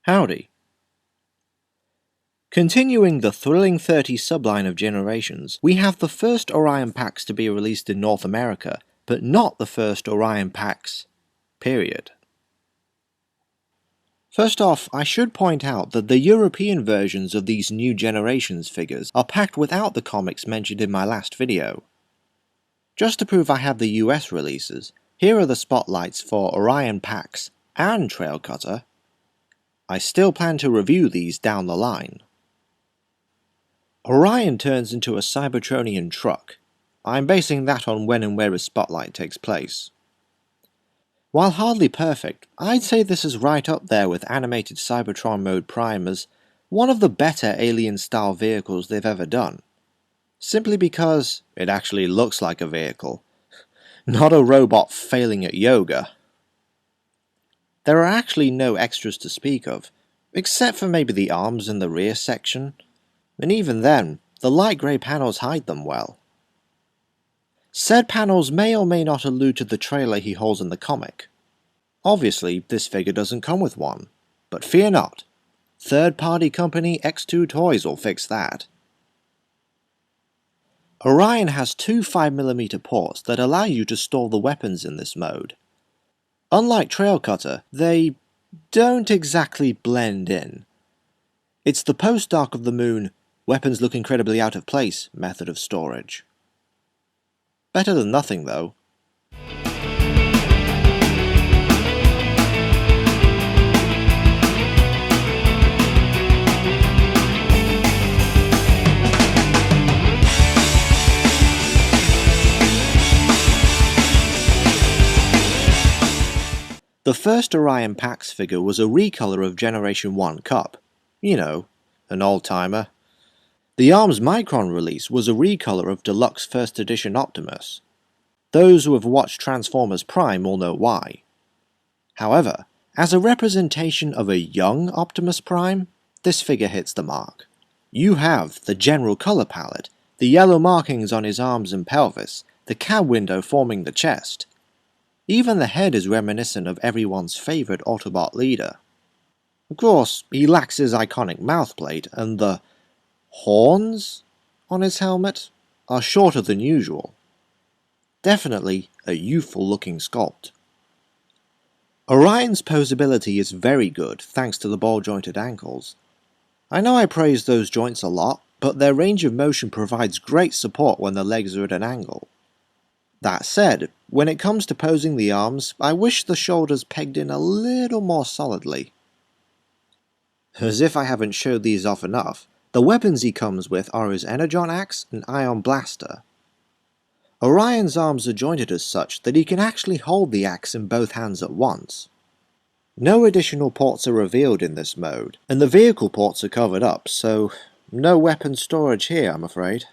Howdy. Continuing the thrilling 30 subline of generations, we have the first Orion packs to be released in North America, but not the first Orion packs, period. First off, I should point out that the European versions of these new generations figures are packed without the comics mentioned in my last video. Just to prove I have the US releases, here are the spotlights for Orion packs and Trailcutter. I still plan to review these down the line. Orion turns into a Cybertronian truck. I'm basing that on when and where his spotlight takes place. While hardly perfect, I'd say this is right up there with animated Cybertron Mode Prime as one of the better alien-style vehicles they've ever done. Simply because it actually looks like a vehicle, not a robot failing at yoga. There are actually no extras to speak of, except for maybe the arms in the rear section. And even then, the light grey panels hide them well. Said panels may or may not allude to the trailer he holds in the comic. Obviously, this figure doesn't come with one, but fear not. Third-party company X2 Toys will fix that. Orion has two 5mm ports that allow you to store the weapons in this mode. Unlike Trailcutter, they don't exactly blend in. It's the post-Dark of the Moon, weapons look incredibly out of place method of storage. Better than nothing though. The first Orion Pax figure was a recolor of Generation 1 Cup. You know, an old-timer. The ARMS Micron release was a recolor of Deluxe First Edition Optimus. Those who have watched Transformers Prime will know why. However, as a representation of a young Optimus Prime, this figure hits the mark. You have the general color palette, the yellow markings on his arms and pelvis, the cab window forming the chest. Even the head is reminiscent of everyone's favourite Autobot leader. Of course, he lacks his iconic mouthplate, and the horns on his helmet are shorter than usual. Definitely a youthful looking sculpt. Orion's posability is very good thanks to the ball-jointed ankles. I know I praise those joints a lot, but their range of motion provides great support when the legs are at an angle. That said, when it comes to posing the arms, I wish the shoulders pegged in a little more solidly. As if I haven't showed these off enough, the weapons he comes with are his Energon Axe and Ion Blaster. Orion's arms are jointed as such that he can actually hold the axe in both hands at once. No additional ports are revealed in this mode, and the vehicle ports are covered up, so no weapon storage here, I'm afraid.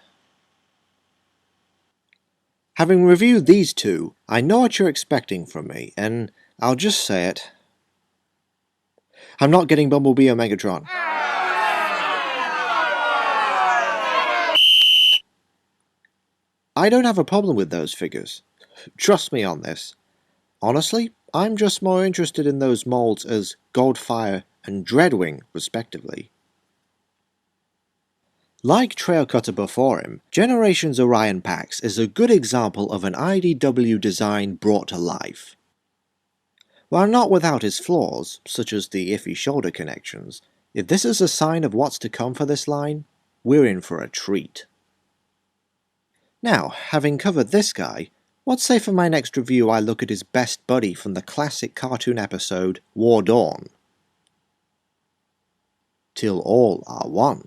Having reviewed these two, I know what you're expecting from me, and I'll just say it. I'm not getting Bumblebee or Megatron. I don't have a problem with those figures. Trust me on this. Honestly, I'm just more interested in those molds as Goldfire and Dreadwing, respectively. Like Trailcutter before him, Generations Orion Pax is a good example of an IDW design brought to life. While not without its flaws, such as the iffy shoulder connections, if this is a sign of what's to come for this line, we're in for a treat. Now, having covered this guy, what say for my next review I look at his best buddy from the classic cartoon episode War Dawn? Till all are one.